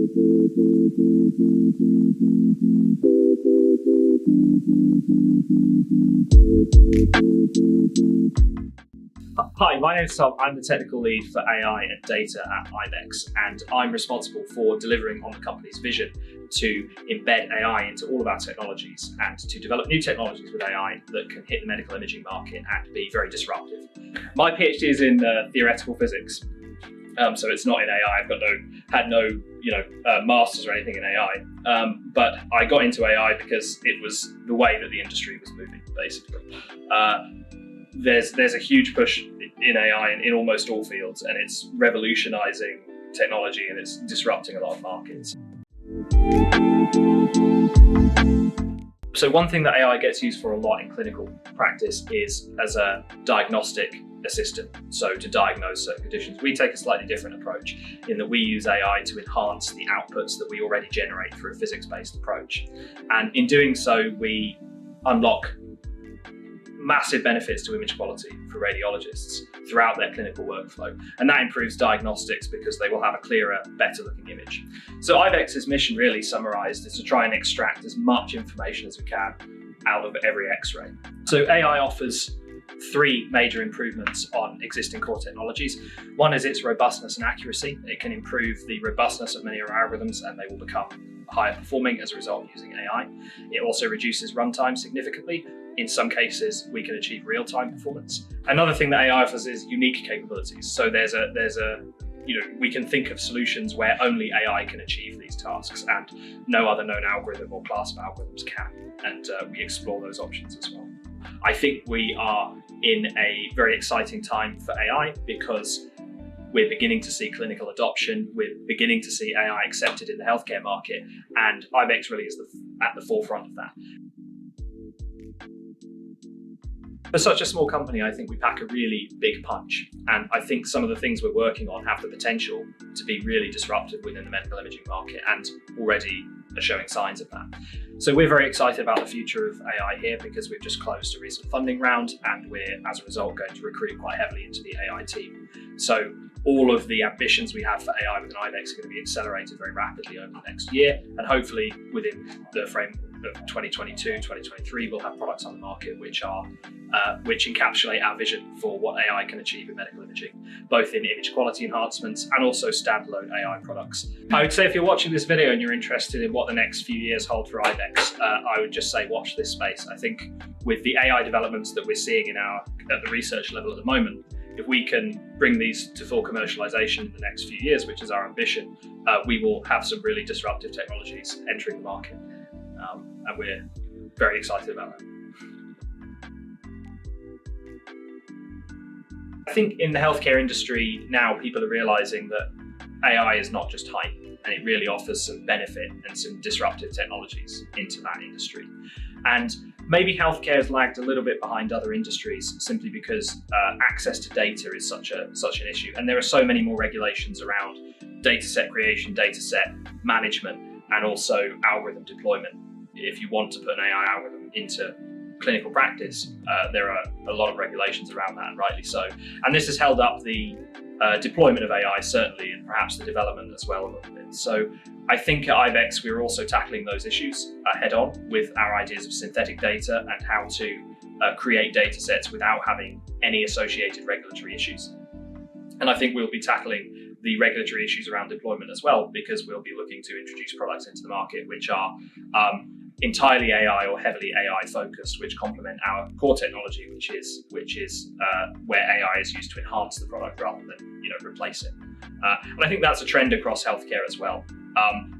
Hi, my name is Tom. I'm the technical lead for AI and data at IBEX, and I'm responsible for delivering on the company's vision to embed AI into all of our technologies and to develop new technologies with AI that can hit the medical imaging market and be very disruptive. My PhD is in theoretical physics, so it's not in AI. I've had no masters or anything in AI, but I got into AI because it was the way that the industry was moving, basically. There's a huge push in AI in almost all fields, and it's revolutionizing technology and it's disrupting a lot of markets. So one thing that AI gets used for a lot in clinical practice is as a diagnostic assistant, so to diagnose certain conditions. We take a slightly different approach in that we use AI to enhance the outputs that we already generate through a physics-based approach. And in doing so, we unlock massive benefits to image quality for radiologists throughout their clinical workflow. And that improves diagnostics because they will have a clearer, better looking image. So IBEX's mission, really summarized, is to try and extract as much information as we can out of every X-ray. So AI offers three major improvements on existing core technologies. One is its robustness and accuracy. It can improve the robustness of many of our algorithms and they will become higher performing as a result of using AI. It also reduces runtime significantly. In some cases, we can achieve real-time performance. Another thing that AI offers is unique capabilities. So we can think of solutions where only AI can achieve these tasks and no other known algorithm or class of algorithms can. And we explore those options as well. I think we are in a very exciting time for AI because we're beginning to see clinical adoption, we're beginning to see AI accepted in the healthcare market, and IBEX really is at the forefront of that. For such a small company, I think we pack a really big punch, and I think some of the things we're working on have the potential to be really disruptive within the medical imaging market and already are showing signs of that. So we're very excited about the future of AI here because we've just closed a recent funding round and we're, as a result, going to recruit quite heavily into the AI team. So all of the ambitions we have for AI within IBEX are going to be accelerated very rapidly over the next year, and hopefully within the frame of 2022, 2023, we'll have products on the market which encapsulate our vision for what AI can achieve in medical imaging, both in image quality enhancements and also standalone AI products. I would say if you're watching this video and you're interested in what the next few years hold for IBEX, I would just say watch this space. I think with the AI developments that we're seeing at the research level at the moment, if we can bring these to full commercialization in the next few years, which is our ambition, we will have some really disruptive technologies entering the market. And we're very excited about that. I think in the healthcare industry now, people are realizing that AI is not just hype, and it really offers some benefit and some disruptive technologies into that industry. And maybe healthcare has lagged a little bit behind other industries simply because access to data is such an issue. And there are so many more regulations around data set creation, data set management, and also algorithm deployment. If you want to put an AI algorithm into clinical practice, there are a lot of regulations around that, and rightly so. And this has held up the deployment of AI, certainly, and perhaps the development as well a little bit. So I think at IBEX, we're also tackling those issues head on with our ideas of synthetic data and how to create data sets without having any associated regulatory issues. And I think we'll be tackling the regulatory issues around deployment as well, because we'll be looking to introduce products into the market which are entirely AI or heavily AI focused, which complement our core technology, which is where AI is used to enhance the product rather than replace it. And I think that's a trend across healthcare as well.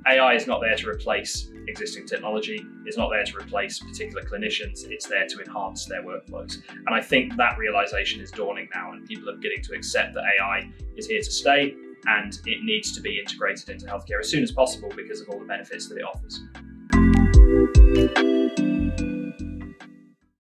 AI is not there to replace existing technology. It's not there to replace particular clinicians. It's there to enhance their workflows. And I think that realization is dawning now, and people are beginning to accept that AI is here to stay and it needs to be integrated into healthcare as soon as possible because of all the benefits that it offers.